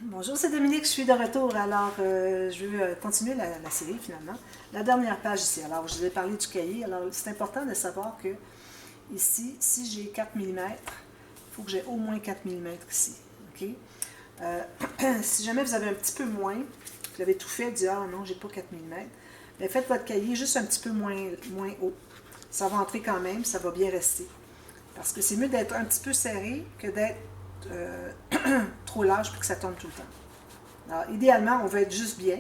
Bonjour, c'est Dominique, je suis de retour. Alors, je vais continuer la série finalement. La dernière page ici. Alors, je vous ai parlé du cahier. Alors, c'est important de savoir que ici, si j'ai 4 mm, il faut que j'ai au moins 4 mm ici. OK? Si jamais vous avez un petit peu moins, vous avez tout fait, vous dites, ah non, j'ai pas 4 mm, bien, faites votre cahier juste un petit peu moins haut. Ça va entrer quand même, ça va bien rester. Parce que c'est mieux d'être un petit peu serré que d'être euh, trop large pour que ça tombe tout le temps. Alors, idéalement, on veut être juste bien.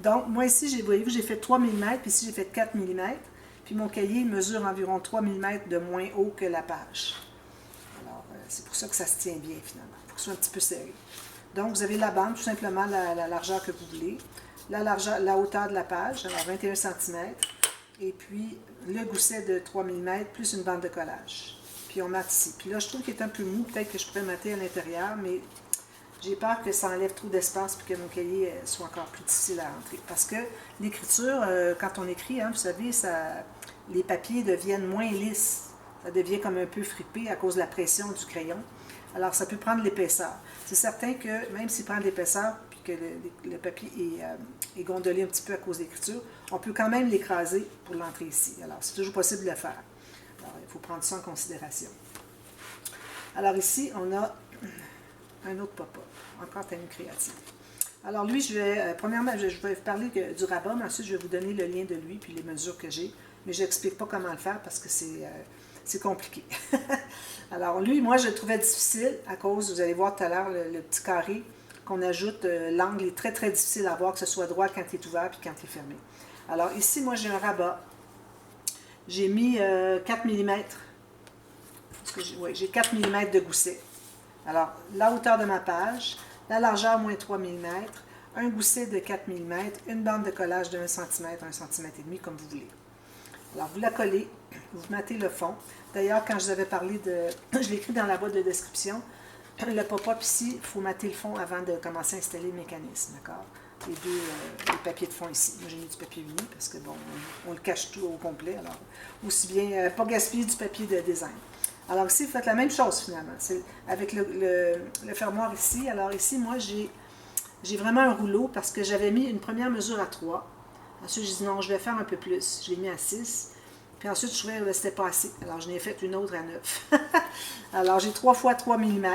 Donc, moi ici, voyez-vous, j'ai fait 3 mm, puis ici, j'ai fait 4 mm. Puis mon cahier mesure environ 3 mm de moins haut que la page. Alors, c'est pour ça que ça se tient bien, finalement. Il faut que ce soit un petit peu serré. Donc, vous avez la bande, tout simplement la largeur que vous voulez. La hauteur de la page, alors 21 cm. Et puis, le gousset de 3 mm, plus une bande de collage. Puis on mate ici. Puis là, je trouve qu'il est un peu mou. Peut-être que je pourrais mater à l'intérieur, mais j'ai peur que ça enlève trop d'espace et que mon cahier soit encore plus difficile à rentrer. Parce que l'écriture, quand on écrit, hein, vous savez, les papiers deviennent moins lisses. Ça devient comme un peu fripé à cause de la pression du crayon. Alors, ça peut prendre l'épaisseur. C'est certain que même s'il prend de l'épaisseur puis que le papier est gondolé un petit peu à cause de l'écriture, on peut quand même l'écraser pour l'entrer ici. Alors, c'est toujours possible de le faire. Alors, il faut prendre ça en considération. Alors ici, on a un autre pop-up, encore Tenue Créative. Alors lui, premièrement, je vais vous parler du rabat, mais ensuite je vais vous donner le lien de lui, puis les mesures que j'ai, mais je n'explique pas comment le faire parce que c'est compliqué. Alors lui, moi, je le trouvais difficile à cause, vous allez voir tout à l'heure, le petit carré qu'on ajoute, l'angle est très très difficile à voir, que ce soit droit quand il est ouvert puis quand il est fermé. Alors ici, moi, j'ai un rabat. J'ai mis 4 mm, j'ai 4 mm de gousset. Alors, la hauteur de ma page, la largeur moins 3 mm, un gousset de 4 mm, une bande de collage de 1 cm, 1 cm et demi, comme vous voulez. Alors, vous la collez, vous matez le fond. D'ailleurs, quand je vous avais parlé de... Je l'ai écrit dans la boîte de description, le pop-up ici, il faut mater le fond avant de commencer à installer le mécanisme, d'accord? Les papiers de fond ici. Moi, j'ai mis du papier uni parce que, bon, on le cache tout au complet, alors aussi bien pas gaspiller du papier de design. Alors ici, vous faites la même chose finalement. C'est avec le fermoir ici. Alors ici, moi, j'ai vraiment un rouleau parce que j'avais mis une première mesure à 3. Ensuite, j'ai dit non, je vais faire un peu plus. Je l'ai mis à 6. Puis ensuite, je trouvais que c'était pas assez. Alors, je n'ai fait une autre à 9. Alors, j'ai 3 fois 3 mm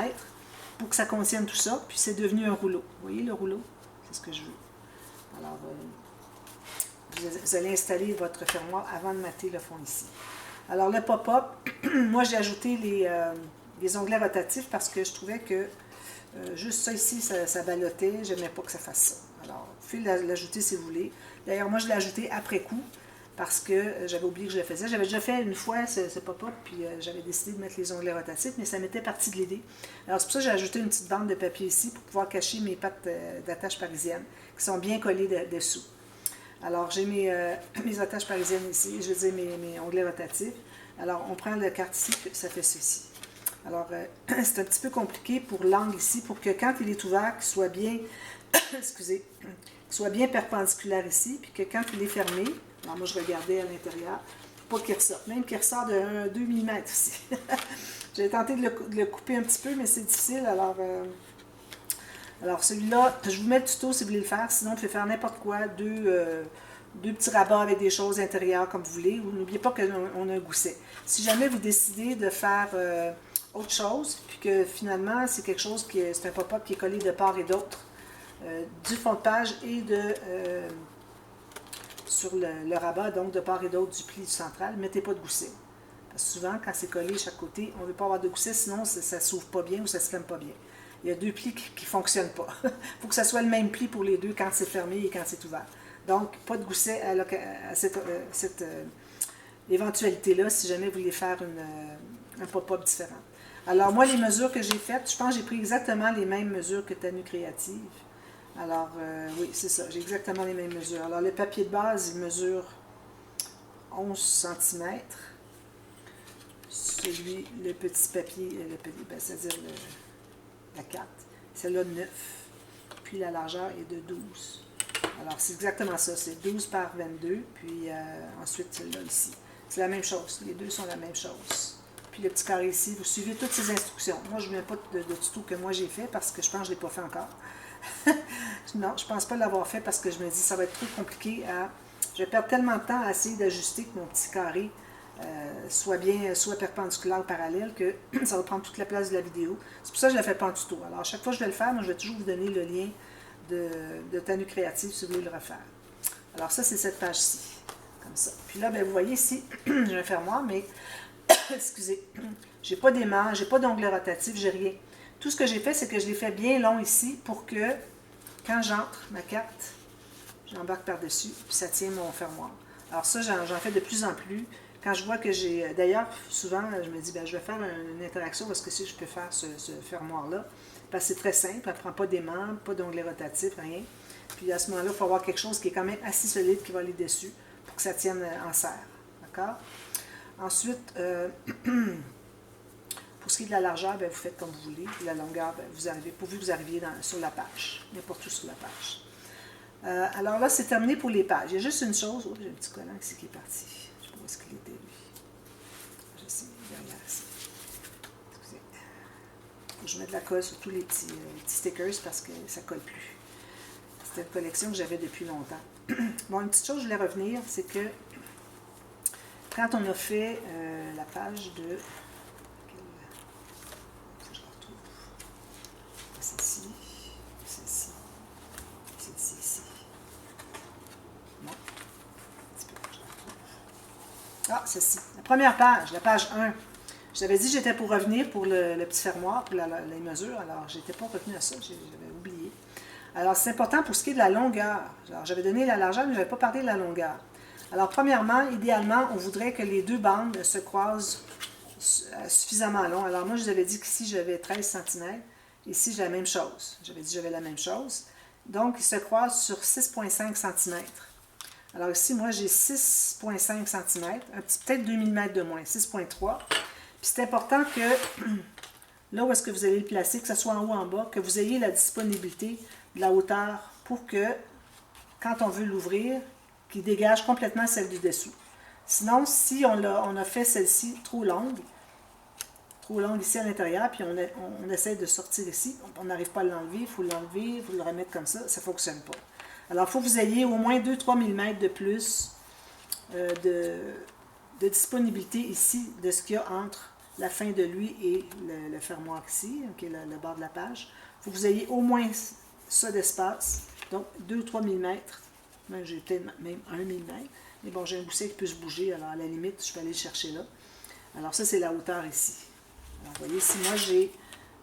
pour que ça contienne tout ça. Puis c'est devenu un rouleau. Vous voyez le rouleau? C'est ce que je veux. Alors, vous allez installer votre fermoir avant de mater le fond ici. Alors, le pop-up, moi, j'ai ajouté les onglets rotatifs parce que je trouvais que juste ça ici, ça ballottait. Je n'aimais pas que ça fasse ça. Alors, vous pouvez l'ajouter si vous voulez. D'ailleurs, moi, je l'ai ajouté après coup parce que j'avais oublié que je le faisais. J'avais déjà fait une fois ce pop-up, puis j'avais décidé de mettre les onglets rotatifs, mais ça m'était partie de l'idée. Alors, c'est pour ça que j'ai ajouté une petite bande de papier ici pour pouvoir cacher mes pattes d'attache parisienne qui sont bien collées dessous. Alors, j'ai mes attaches parisiennes ici, je veux dire mes onglets rotatifs. Alors, on prend le carte ici, ça fait ceci. Alors, c'est un petit peu compliqué pour l'angle ici, pour que quand il est ouvert, qu'il soit bien, excusez, qu'il soit bien perpendiculaire ici, puis que quand il est fermé, alors moi je regardais à l'intérieur, pas qu'il ressorte, même qu'il ressort de 2 mm ici. J'ai tenté de le couper un petit peu, mais c'est difficile, alors celui-là, je vous mets le tuto si vous voulez le faire, sinon vous pouvez faire n'importe quoi, deux petits rabats avec des choses intérieures comme vous voulez. N'oubliez pas qu'on a un gousset. Si jamais vous décidez de faire autre chose, puis que finalement c'est quelque chose c'est un pop-up qui est collé de part et d'autre, du fond de page et sur le rabat, donc de part et d'autre du pli du central, mettez pas de gousset. Parce que souvent, quand c'est collé de chaque côté, on ne veut pas avoir de gousset, sinon ça ne s'ouvre pas bien ou ça ne se ferme pas bien. Il y a deux plis qui ne fonctionnent pas. Il faut que ça soit le même pli pour les deux quand c'est fermé et quand c'est ouvert. Donc, pas de gousset à cette éventualité-là si jamais vous voulez faire un pop-up différent. Alors, moi, les mesures que j'ai faites, je pense que j'ai pris exactement les mêmes mesures que Tenue Créative. Alors, oui, c'est ça, j'ai exactement les mêmes mesures. Alors, le papier de base, il mesure 11 cm. Celui, le petit papier, c'est-à-dire la 4, celle-là 9. Puis la largeur est de 12. Alors, c'est exactement ça, c'est 12 par 22, puis ensuite celle-là ici. C'est la même chose, les deux sont la même chose. puis le petit carré ici. Vous suivez toutes ces instructions. Moi, je ne mets pas de tuto que moi j'ai fait parce que je pense que je ne l'ai pas fait encore. Non, je ne pense pas l'avoir fait parce que je me dis que ça va être trop compliqué à... Je vais perdre tellement de temps à essayer d'ajuster que mon petit carré soit perpendiculaire ou parallèle que ça va prendre toute la place de la vidéo. C'est pour ça que je ne la fais pas en tuto. Alors, à chaque fois que je vais le faire, moi, je vais toujours vous donner le lien de Tanu Créative si vous voulez le refaire. Alors, ça, c'est cette page-ci. Comme ça. Puis là, ben, vous voyez ici, j'ai un fermoir, mais, excusez, j'ai pas d'aimant, j'ai pas d'onglet rotatif, j'ai rien. Tout ce que j'ai fait, c'est que je l'ai fait bien long ici pour que, quand j'entre ma carte, j'embarque par-dessus, puis ça tient mon fermoir. Alors ça, j'en fais de plus en plus. Quand je vois que j'ai... D'ailleurs, souvent, je me dis, ben, je vais faire une interaction parce que si je peux faire ce fermoir-là, parce que c'est très simple, elle ne prend pas d'aimant, pas d'onglet rotatif, rien. Puis à ce moment-là, il faut avoir quelque chose qui est quand même assez solide qui va aller dessus pour que ça tienne en serre. D'accord? Ensuite, pour ce qui est de la largeur, bien, vous faites comme vous voulez. La longueur, bien, vous arrivez, pourvu que vous arriviez sur la page, n'importe où sur la page. Alors là, c'est terminé pour les pages. Il y a juste une chose. Oh, j'ai un petit collant ici qui est parti. Je ne sais pas où est-ce qu'il était, lui. Je sais, derrière ici. Excusez. Faut que je mette de la colle sur tous les petits stickers parce que ça ne colle plus. C'était une collection que j'avais depuis longtemps. Bon, une petite chose, je voulais revenir, c'est que quand on a fait la page de... Je retrouve. Celle-ci. Celle-ci. Celle-ci, ici. Non. Un petit peu, je la retrouve. Ah, celle-ci. La première page, la page 1. Je t'avais dit que j'étais pour revenir pour le petit fermoir, pour les mesures. Alors, je n'étais pas retenue à ça, j'avais oublié. Alors, c'est important pour ce qui est de la longueur. Alors, j'avais donné la largeur, mais je n'avais pas parlé de la longueur. Alors, premièrement, idéalement, on voudrait que les deux bandes se croisent suffisamment long. Alors, moi, je vous avais dit qu'ici, j'avais 13 cm. Ici, j'ai la même chose. J'avais dit que j'avais la même chose. Donc, ils se croisent sur 6,5 cm. Alors, ici, moi, j'ai 6,5 cm. Peut-être 2 mm de moins, 6,3. Puis, c'est important que, là où est-ce que vous allez le placer, que ce soit en haut ou en bas, que vous ayez la disponibilité de la hauteur pour que, quand on veut l'ouvrir, qu'il dégage complètement celle du dessous. Sinon, si on a fait celle-ci trop longue ici à l'intérieur, puis on essaie de sortir ici, on n'arrive pas à l'enlever, il faut le remettre comme ça ne fonctionne pas. Alors, il faut que vous ayez au moins 2-3 mm de plus de disponibilité ici de ce qu'il y a entre la fin de lui et le fermoir ici, qui est le bord de la page. Il faut que vous ayez au moins ça d'espace, donc 2-3 mm. J'ai peut-être même 1 mm. Mais bon, j'ai un gousset qui peut se bouger, alors à la limite, je peux aller le chercher là. Alors ça, c'est la hauteur ici. Alors, vous voyez, si moi j'ai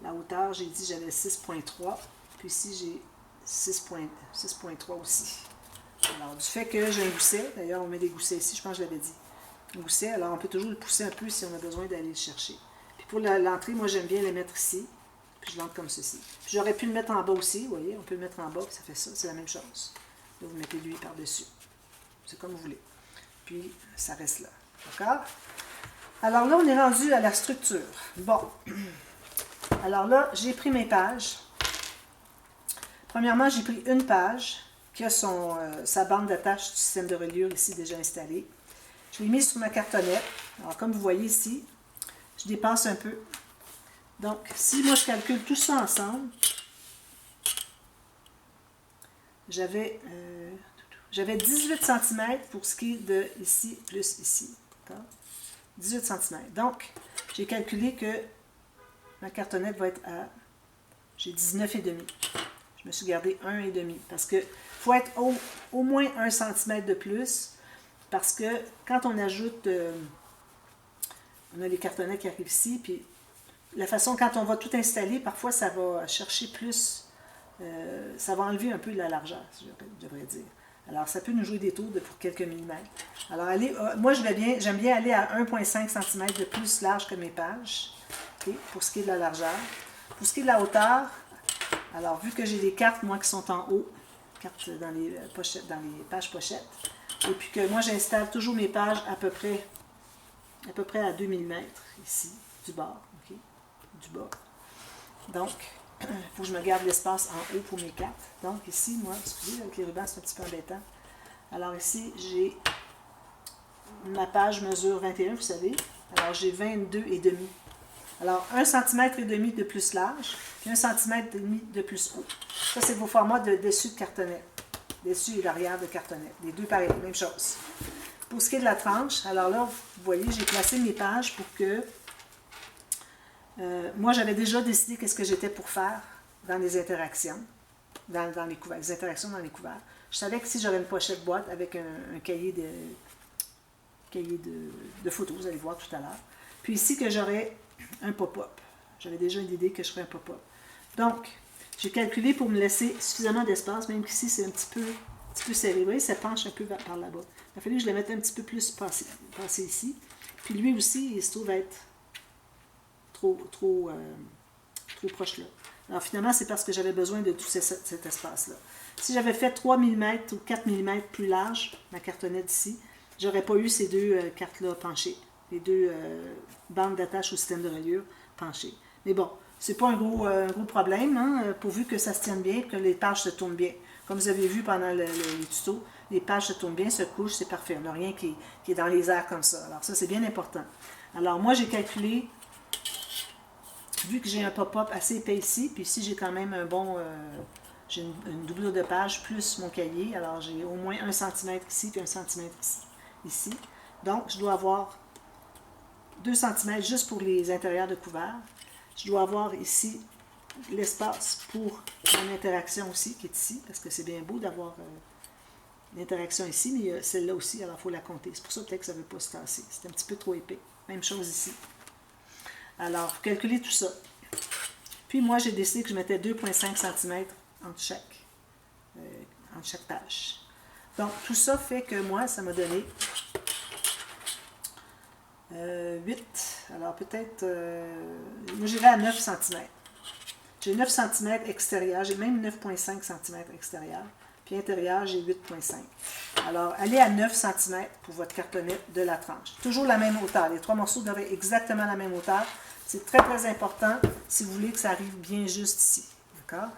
la hauteur, j'ai dit j'avais 6,3, puis ici j'ai 6,3 aussi. Alors, du fait que j'ai un gousset, d'ailleurs, on met des goussets ici, je pense que je l'avais dit. Un gousset, alors on peut toujours le pousser un peu si on a besoin d'aller le chercher. Puis pour l'entrée, moi j'aime bien le mettre ici, puis je l'entre comme ceci. Puis j'aurais pu le mettre en bas aussi, vous voyez, on peut le mettre en bas, puis ça fait ça, c'est la même chose. Là, vous mettez lui par-dessus. C'est comme vous voulez. Puis, ça reste là. D'accord? Alors là, on est rendu à la structure. Bon. Alors là, j'ai pris mes pages. Premièrement, j'ai pris une page qui a sa bande d'attache du système de reliure ici déjà installée. Je l'ai mise sur ma cartonnette. Alors, comme vous voyez ici, je dépasse un peu. Donc, si moi je calcule tout ça ensemble, j'avais 18 cm pour ce qui est de ici plus ici. 18 cm. Donc, j'ai calculé que ma cartonnette va être à... J'ai 19,5. Je me suis gardé 1,5 parce que faut être au moins 1 cm de plus parce que quand on ajoute... on a les cartonnettes qui arrivent ici, puis la façon, quand on va tout installer, parfois ça va chercher plus... ça va enlever un peu de la largeur, je devrais dire. Alors, ça peut nous jouer des tours pour quelques millimètres. Alors, moi, j'aime bien aller à 1,5 cm de plus large que mes pages, okay, pour ce qui est de la largeur. Pour ce qui est de la hauteur, alors, vu que j'ai des cartes, moi, qui sont en haut, cartes dans les pages pochettes, et puis que moi, j'installe toujours mes pages à peu près à 2 mm, ici, du bord, okay, du bas. Donc, il faut que je me garde l'espace en haut pour mes cartes. Donc ici, moi, excusez, avec les rubans, c'est un petit peu embêtant. Alors ici, j'ai ma page mesure 21, vous savez. Alors, j'ai 22,5. Alors, 1,5 cm de plus large, puis 1,5 cm de plus haut. Ça, c'est vos formats de dessus de cartonnette. Dessus et l'arrière de cartonnette. Les deux pareils, même chose. Pour ce qui est de la tranche, alors là, vous voyez, j'ai placé mes pages pour que... moi, j'avais déjà décidé qu'est-ce que j'étais pour faire dans les interactions, dans les couverts, les interactions dans les couverts. Je savais que si j'avais une pochette boîte avec un cahier de photos, vous allez voir tout à l'heure. Puis ici, que j'aurais un pop-up. J'avais déjà une idée que je ferais un pop-up. Donc, j'ai calculé pour me laisser suffisamment d'espace, même qu'ici, c'est un petit peu serré. Vous voyez, ça penche un peu par là-bas. Il a fallu que je le mette un petit peu plus passé ici. Puis lui aussi, il se trouve être trop proche là. Alors finalement, c'est parce que j'avais besoin de tout cet espace-là. Si j'avais fait 3 mm ou 4 mm plus large, ma cartonnette ici, j'aurais pas eu ces deux cartes-là penchées. Les deux bandes d'attache au système de reliure penchées. Mais bon, c'est pas un gros problème, hein, pourvu que ça se tienne bien, que les pages se tournent bien. Comme vous avez vu pendant les tutos, les pages se tournent bien, se couchent, c'est parfait. On n'a rien qui est dans les airs comme ça. Alors ça, c'est bien important. Alors moi, j'ai calculé, vu que j'ai un pop-up assez épais ici, puis ici, j'ai quand même un bon... j'ai une doublure de page plus mon cahier. Alors j'ai au moins 1 cm ici, puis 1 cm ici. Donc, je dois avoir 2 cm juste pour les intérieurs de couvert. Je dois avoir ici l'espace pour mon interaction aussi, qui est ici, parce que c'est bien beau d'avoir l'interaction ici, mais il y a celle-là aussi, alors il faut la compter. C'est pour ça peut-être que ça ne veut pas se tasser. C'est un petit peu trop épais. Même chose ici. Alors, vous calculez tout ça. Puis moi, j'ai décidé que je mettais 2,5 cm entre chaque page. Donc, tout ça fait que moi, ça m'a donné 8. Alors, peut-être... moi, j'irai à 9 cm. J'ai 9 cm extérieur. J'ai même 9,5 cm extérieur. Puis intérieur, j'ai 8,5. Alors, allez à 9 cm pour votre cartonnette de la tranche. Toujours la même hauteur. Les 3 morceaux doivent être exactement la même hauteur. C'est très, très important si vous voulez que ça arrive bien juste ici. D'accord?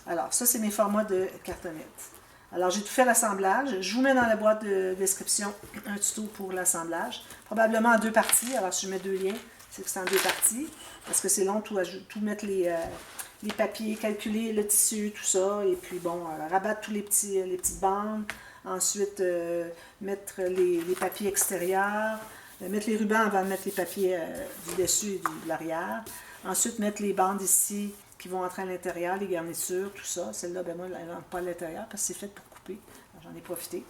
Alors, ça, c'est mes formats de cartonnette. Alors, j'ai tout fait l'assemblage. Je vous mets dans la boîte de description un tuto pour l'assemblage. Probablement en 2 parties. Alors, si je mets 2 liens, c'est que c'est en 2 parties. Parce que c'est long tout mettre les papiers, calculer le tissu, tout ça. Et puis, bon, rabattre tous les petites bandes. Ensuite, mettre les papiers extérieurs. Mettre les rubans avant de mettre les papiers du dessus et de l'arrière. Ensuite, mettre les bandes ici qui vont entrer à l'intérieur, les garnitures, tout ça. Celle-là, ben moi, elle ne rentre pas à l'intérieur parce que c'est fait pour couper. J'en ai profité.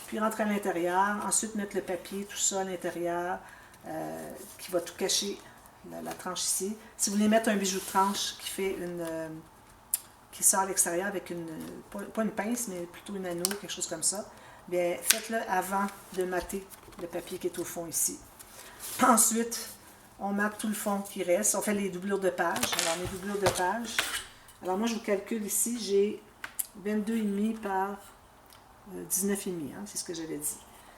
Puis rentrer à l'intérieur. Ensuite, mettre le papier, tout ça à l'intérieur, qui va tout cacher, la tranche ici. Si vous voulez mettre un bijou de tranche qui sort à l'extérieur avec pas une pince, mais plutôt une anneau, quelque chose comme ça, bien, faites-le avant de mater le papier qui est au fond ici. Ensuite, on mate tout le fond qui reste. On fait les doublures de page. Alors, mes doublures de page. Alors, moi, je vous calcule ici, j'ai 22,5 par 19,5. Hein, c'est ce que j'avais dit.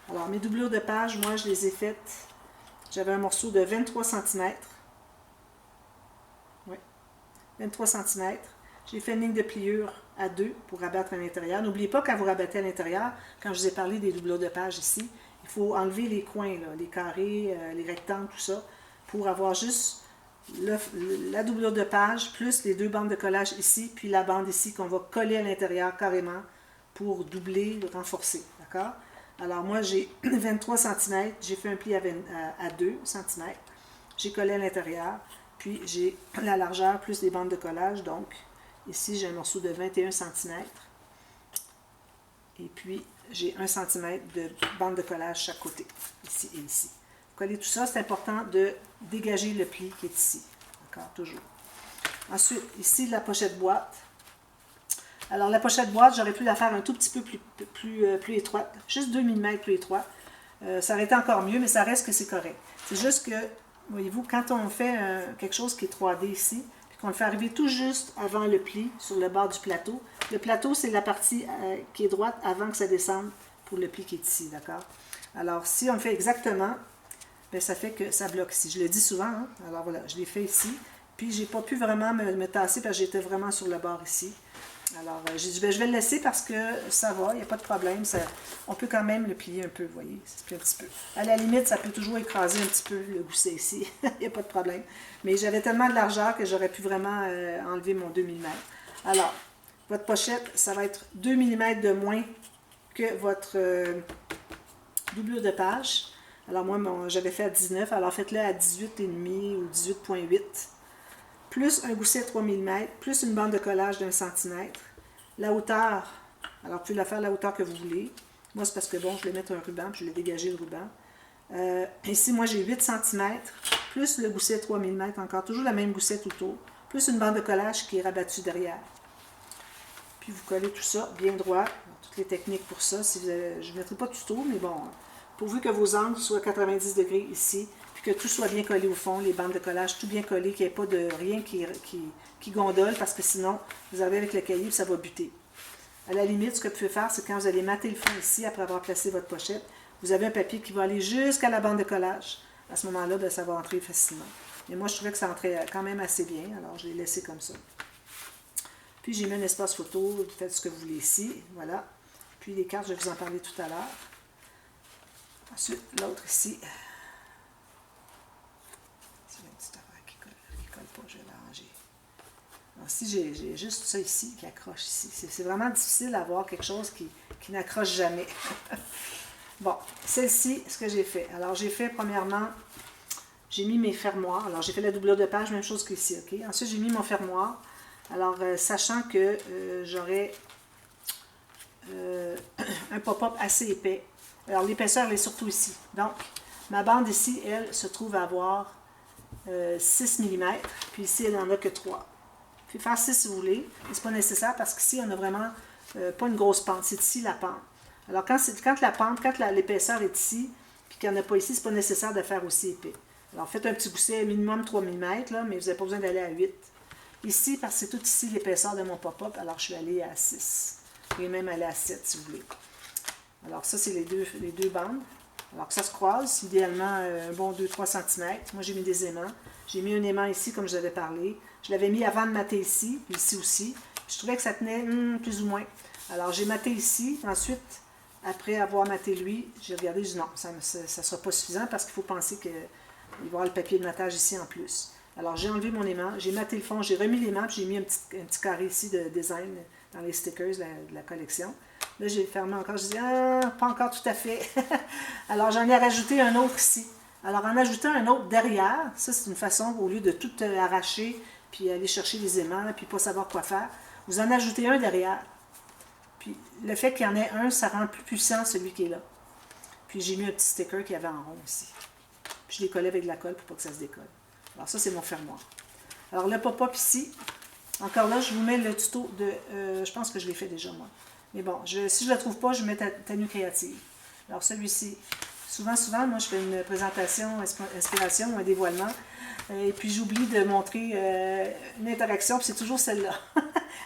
Alors, mes doublures de page, moi, je les ai faites. J'avais un morceau de 23 cm. Oui, 23 cm. J'ai fait une ligne de pliure à 2 pour rabattre à l'intérieur. N'oubliez pas, quand vous rabattez à l'intérieur, quand je vous ai parlé des doublures de page ici, il faut enlever les coins, là, les carrés, les rectangles, tout ça, pour avoir juste la doublure de page, plus les 2 bandes de collage ici, puis la bande ici qu'on va coller à l'intérieur carrément pour doubler, renforcer. D'accord? Alors moi, j'ai 23 cm, j'ai fait un pli à 2 cm, j'ai collé à l'intérieur, puis j'ai la largeur plus les bandes de collage, donc ici j'ai un morceau de 21 cm, et puis j'ai 1 cm de bande de collage chaque côté, ici et ici. Coller tout ça, c'est important de dégager le pli qui est ici. D'accord, toujours. Ensuite, ici, la pochette boîte. Alors, la pochette boîte, j'aurais pu la faire un tout petit peu plus étroite, juste 2 mm plus étroite. Ça aurait été encore mieux, mais ça reste que c'est correct. C'est juste que, voyez-vous, quand on fait quelque chose qui est 3D ici, puis qu'on le fait arriver tout juste avant le pli, sur le bord du plateau, le plateau, c'est la partie qui est droite avant que ça descende pour le pli qui est ici, d'accord? Alors, si on le fait exactement, bien, ça fait que ça bloque ici. Je le dis souvent, hein? Alors voilà, je l'ai fait ici. Puis, j'ai pas pu vraiment me tasser parce que j'étais vraiment sur le bord ici. Alors, j'ai dit, ben, je vais le laisser parce que ça va, il n'y a pas de problème. Ça, on peut quand même le plier un peu, vous voyez, ça se plie un petit peu. À la limite, ça peut toujours écraser un petit peu le gousset ici, il n'y a pas de problème. Mais j'avais tellement de largeur que j'aurais pu vraiment enlever mon 2 mm. Alors, votre pochette, ça va être 2 mm de moins que votre doublure de page. Alors moi, j'avais fait à 19, alors faites-le à 18,5 ou 18,8. Plus un gousset 3 mm, plus une bande de collage d'1 cm. La hauteur, alors vous pouvez la faire à la hauteur que vous voulez. Moi, c'est parce que bon, je vais mettre un ruban, puis je vais dégager le ruban. Ici, moi, j'ai 8 cm, plus le gousset 3 mm, encore toujours la même gousset autour, plus une bande de collage qui est rabattue derrière. Puis vous collez tout ça bien droit. Toutes les techniques pour ça. Si vous avez, je ne mettrai pas de tuto, mais bon, pourvu que vos angles soient 90 degrés ici, puis que tout soit bien collé au fond, les bandes de collage, tout bien collé, qu'il n'y ait pas de rien qui gondole, parce que sinon, vous avez avec le cahier, puis ça va buter. À la limite, ce que vous pouvez faire, c'est quand vous allez mater le fond ici, après avoir placé votre pochette, vous avez un papier qui va aller jusqu'à la bande de collage. À ce moment-là, ben, ça va entrer facilement. Mais moi, je trouvais que ça entrait quand même assez bien, alors je l'ai laissé comme ça. Puis j'ai mis un espace photo, vous faites ce que vous voulez ici, voilà. Puis les cartes, je vais vous en parler tout à l'heure. Ensuite, l'autre ici. C'est une petite affaire qui colle pas, je vais l'arranger. Alors ici, j'ai juste ça ici qui accroche ici. C'est vraiment difficile d'avoir quelque chose qui n'accroche jamais. Bon, celle-ci, ce que j'ai fait. Alors j'ai fait premièrement, j'ai mis mes fermoirs. Alors j'ai fait la doublure de page, même chose qu'ici, ok? Ensuite, j'ai mis mon fermoir. Alors, sachant que j'aurai un pop-up assez épais. Alors, l'épaisseur, elle est surtout ici. Donc, ma bande ici, elle, se trouve à avoir 6 mm. Puis ici, elle n'en a que 3. Vous pouvez faire 6 si vous voulez. Mais ce n'est pas nécessaire parce qu'ici, on n'a vraiment pas une grosse pente. C'est ici la pente. Alors, quand la pente, quand l'épaisseur est ici, puis qu'il n'y en a pas ici, ce n'est pas nécessaire de faire aussi épais. Alors, faites un petit gousset minimum 3 mm, là, mais vous n'avez pas besoin d'aller à 8. Ici, parce que c'est tout ici l'épaisseur de mon pop-up, alors je suis allée à 6. Vous pouvez même aller à 7 si vous voulez. Alors ça, c'est les deux bandes. Alors que ça se croise, idéalement un bon 2-3 cm. Moi, j'ai mis des aimants. J'ai mis un aimant ici, comme je vous avais parlé. Je l'avais mis avant de mater ici, puis ici aussi. Je trouvais que ça tenait plus ou moins. Alors, j'ai maté ici. Ensuite, après avoir maté lui, j'ai regardé, j'ai dit non, ça ne sera pas suffisant parce qu'il faut penser qu'il va y avoir le papier de matage ici en plus. Alors, j'ai enlevé mon aimant, j'ai maté le fond, j'ai remis l'aimant, puis j'ai mis un petit carré ici de design dans les stickers de la collection. Là, j'ai fermé encore, je dis, ah, pas encore tout à fait. Alors, j'en ai rajouté un autre ici. Alors, en ajoutant un autre derrière, ça, c'est une façon, au lieu de tout arracher, puis aller chercher les aimants, puis pas savoir quoi faire, vous en ajoutez un derrière. Puis, le fait qu'il y en ait un, ça rend plus puissant celui qui est là. Puis, j'ai mis un petit sticker qu'il y avait en rond ici. Puis, je l'ai collé avec de la colle pour pas que ça se décolle. Alors ça, c'est mon fermoir. Alors le pop-up ici, encore là, je vous mets le tuto de... je pense que je l'ai fait déjà, moi. Mais bon, si je ne le trouve pas, je mets Tenue créative. Alors celui-ci, souvent, moi, je fais une présentation, inspiration, un dévoilement, et puis j'oublie de montrer une interaction, puis c'est toujours celle-là.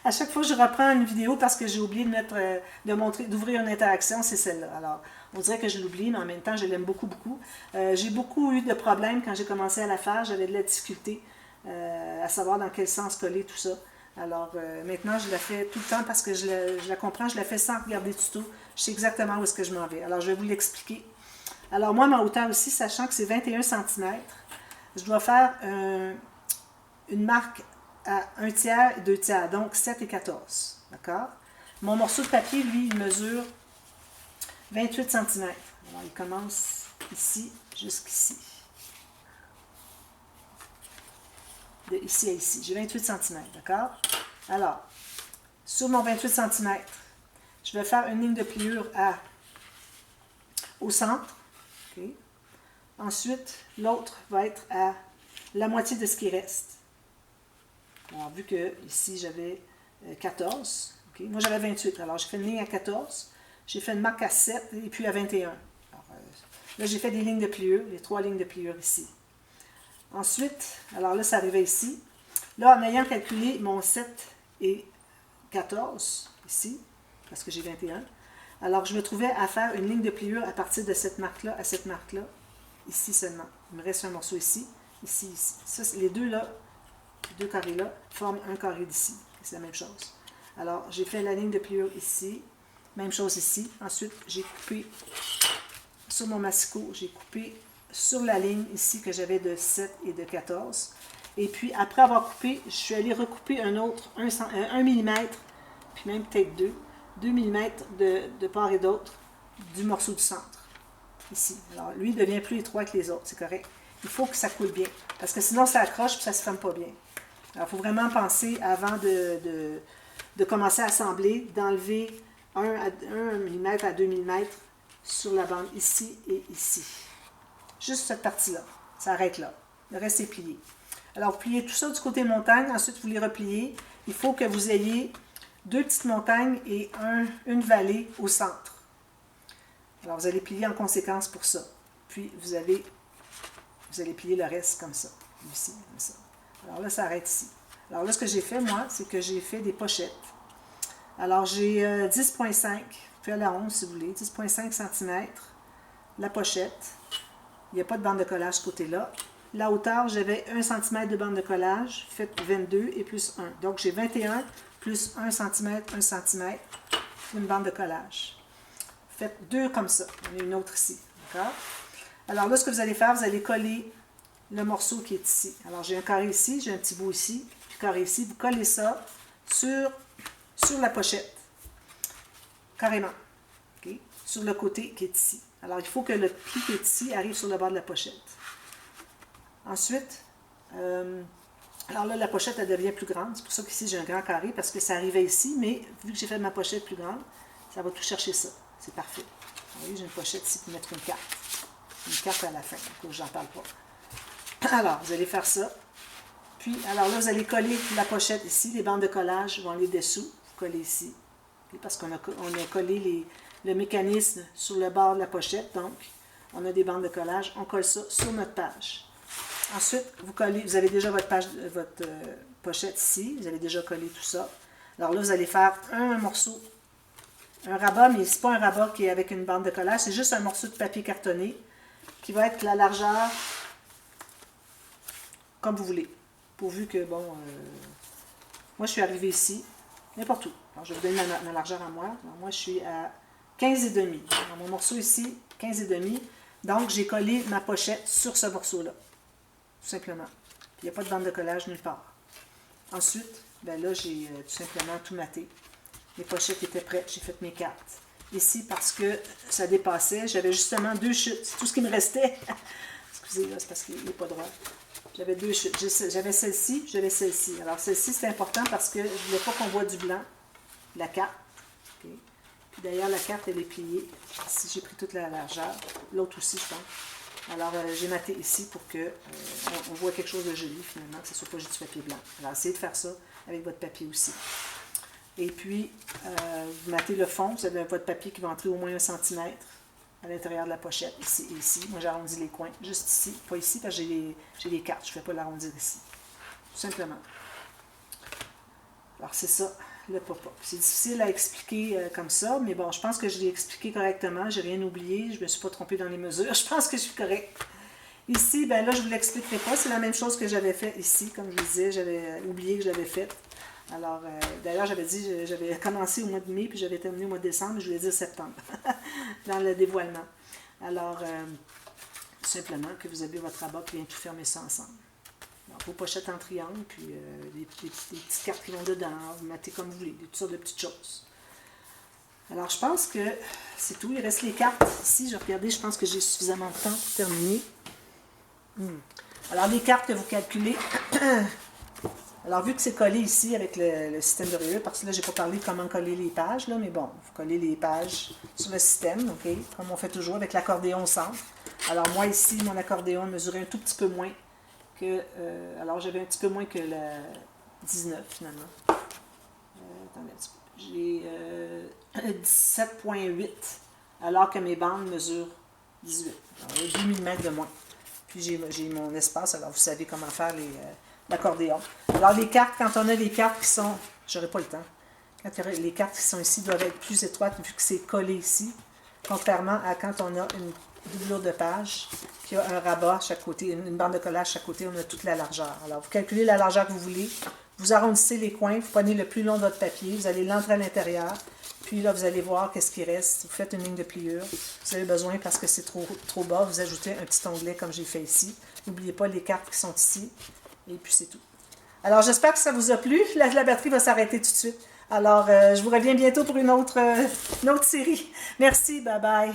À chaque fois, je reprends une vidéo parce que j'ai oublié d'ouvrir une interaction, c'est celle-là. Alors, on dirait que je l'oublie, mais en même temps, je l'aime beaucoup, beaucoup. J'ai beaucoup eu de problèmes quand j'ai commencé à la faire. J'avais de la difficulté à savoir dans quel sens coller tout ça. Alors, maintenant, je la fais tout le temps parce que je la comprends. Je la fais sans regarder le tuto. Je sais exactement où est-ce que je m'en vais. Alors, je vais vous l'expliquer. Alors, moi, ma hauteur aussi, sachant que c'est 21 cm, je dois faire une marque à 1 tiers et 2 tiers, donc 7 et 14. D'accord? Mon morceau de papier, lui, il mesure 28 cm. Alors, il commence ici jusqu'ici. De ici à ici. J'ai 28 cm, d'accord? Alors, sur mon 28 cm, je vais faire une ligne de pliure au centre. Okay. Ensuite, l'autre va être à la moitié de ce qui reste. Alors, vu que ici, j'avais 14, okay. Moi, j'avais 28. Alors, j'ai fait une ligne à 14. J'ai fait une marque à 7 et puis à 21. Alors, là, j'ai fait des lignes de pliure, les 3 lignes de pliure ici. Ensuite, alors là, ça arrivait ici. Là, en ayant calculé mon 7 et 14, ici, parce que j'ai 21, alors je me trouvais à faire une ligne de pliure à partir de cette marque-là à cette marque-là, ici seulement. Il me reste un morceau ici, ici, ici. Ça, les deux là, les deux carrés là, forment un carré d'ici. C'est la même chose. Alors, j'ai fait la ligne de pliure ici. Même chose ici. Ensuite, j'ai coupé sur mon massicot, j'ai coupé sur la ligne ici que j'avais de 7 et de 14. Et puis, après avoir coupé, je suis allée recouper un autre 1 mm, puis même peut-être 2 mm de part et d'autre du morceau du centre. Ici. Alors, lui, il devient plus étroit que les autres, c'est correct. Il faut que ça coule bien, parce que sinon, ça accroche et ça ne se ferme pas bien. Alors, il faut vraiment penser, avant de commencer à assembler, d'enlever 1 mm à 2 mm sur la bande ici et ici. Juste cette partie-là. Ça arrête là. Le reste est plié. Alors, vous pliez tout ça du côté montagne. Ensuite, vous les repliez. Il faut que vous ayez 2 petites montagnes et une vallée au centre. Alors, vous allez plier en conséquence pour ça. Puis, vous allez plier le reste comme ça. Ici, comme ça. Alors là, ça arrête ici. Alors là, ce que j'ai fait, moi, c'est que j'ai fait des pochettes. Alors, j'ai 10,5, puis à la 11 si vous voulez, 10,5 cm, la pochette. Il n'y a pas de bande de collage ce côté-là. La hauteur, j'avais 1 cm de bande de collage, faites 22 et plus 1. Donc, j'ai 21 plus 1 cm, 1 cm, une bande de collage. Faites 2 comme ça. On a une autre ici. D'accord? Alors là, ce que vous allez faire, vous allez coller le morceau qui est ici. Alors, j'ai un carré ici, j'ai un petit bout ici, puis carré ici. Vous collez ça sur la pochette. Carrément. Okay? Sur le côté qui est ici. Alors, il faut que le pli qui est ici arrive sur le bord de la pochette. Ensuite, alors là, la pochette, elle devient plus grande. C'est pour ça qu'ici, j'ai un grand carré, parce que ça arrivait ici, mais vu que j'ai fait ma pochette plus grande, ça va tout chercher ça. C'est parfait. Vous voyez, j'ai une pochette ici pour mettre une carte. Une carte à la fin, donc j'en parle pas. Alors, vous allez faire ça. Puis, alors là, vous allez coller la pochette ici. Les bandes de collage vont aller dessous. Vous collez ici. Okay, parce qu'on a collé le mécanisme sur le bord de la pochette. Donc, on a des bandes de collage. On colle ça sur notre page. Ensuite, vous avez déjà votre pochette ici. Vous avez déjà collé tout ça. Alors là, vous allez faire un morceau, un rabat, mais ce n'est pas un rabat qui est avec une bande de collage. C'est juste un morceau de papier cartonné qui va être la largeur comme vous voulez. Pourvu que, bon, moi je suis arrivée ici, n'importe où. Alors je vais vous donner ma largeur à moi. Alors, moi je suis à 15,5. Alors, mon morceau ici, 15,5. Donc j'ai collé ma pochette sur ce morceau-là. Tout simplement. Puis il n'y a pas de bande de collage nulle part. Ensuite, ben là j'ai tout simplement tout maté. Les pochettes étaient prêtes, j'ai fait mes cartes. Ici, parce que ça dépassait, j'avais justement 2 chutes. C'est tout ce qui me restait. Excusez, là, c'est parce qu'il n'est pas droit. J'avais 2 chutes. J'avais celle-ci, j'avais celle-ci. Alors, celle-ci, c'est important parce que je ne voulais pas qu'on voit du blanc, la carte. Okay. Puis d'ailleurs, la carte, elle est pliée. Ici, j'ai pris toute la largeur. L'autre aussi, je pense. Alors, j'ai maté ici pour que on voit quelque chose de joli, finalement, que ce ne soit pas juste du papier blanc. Alors, essayez de faire ça avec votre papier aussi. Et puis, vous matez le fond. Vous avez votre papier qui va entrer au moins 1 cm à l'intérieur de la pochette, ici et ici. Moi, j'arrondis les coins, juste ici, pas ici, parce que j'ai les cartes. Je ne fais pas l'arrondir ici. Tout simplement. Alors, c'est ça, le pop-up. C'est difficile à expliquer comme ça, mais bon, je pense que je l'ai expliqué correctement. Je n'ai rien oublié. Je ne me suis pas trompée dans les mesures. Je pense que je suis correcte. Ici, ben là, je ne vous l'expliquerai pas. C'est la même chose que j'avais fait ici. Comme je vous disais, j'avais oublié que je l'avais fait. Alors, d'ailleurs, j'avais commencé au mois de mai, puis j'avais terminé au mois de décembre, je voulais dire septembre, dans le dévoilement. Alors, tout simplement que vous avez votre rabat qui vient tout fermer ça ensemble. Alors, vos pochettes en triangle, puis les petites cartes qui vont dedans, vous mettez comme vous voulez, toutes sortes de petites choses. Alors, je pense que c'est tout. Il reste les cartes ici. Je regardais, je pense que j'ai suffisamment de temps pour terminer. Alors, les cartes que vous calculez... Alors, vu que c'est collé ici avec le système de reliure, parce que là, je n'ai pas parlé de comment coller les pages, là, mais bon, vous collez les pages sur le système, OK, comme on fait toujours avec l'accordéon au centre. Alors, moi, ici, mon accordéon mesurait un tout petit peu moins que... alors, j'avais un petit peu moins que le 19, finalement. Attendez un petit peu. J'ai 17,8, alors que mes bandes mesurent 18. Alors, il y a 2 mm de moins. Puis, j'ai mon espace, alors vous savez comment faire l'accordéon. Alors, les cartes, quand on a les cartes qui sont... J'aurais pas le temps. Les cartes qui sont ici doivent être plus étroites vu que c'est collé ici. Contrairement à quand on a une doublure de page, qui a un rabat à chaque côté, une bande de collage à chaque côté, on a toute la largeur. Alors, vous calculez la largeur que vous voulez. Vous arrondissez les coins, vous prenez le plus long de votre papier, vous allez l'entrer à l'intérieur, puis là, vous allez voir qu'est-ce qui reste. Vous faites une ligne de pliure. Vous avez besoin, parce que c'est trop bas, vous ajoutez un petit onglet comme j'ai fait ici. N'oubliez pas les cartes qui sont ici. Et puis c'est tout. Alors, j'espère que ça vous a plu. La batterie va s'arrêter tout de suite. Alors, je vous reviens bientôt pour une autre série. Merci, bye bye.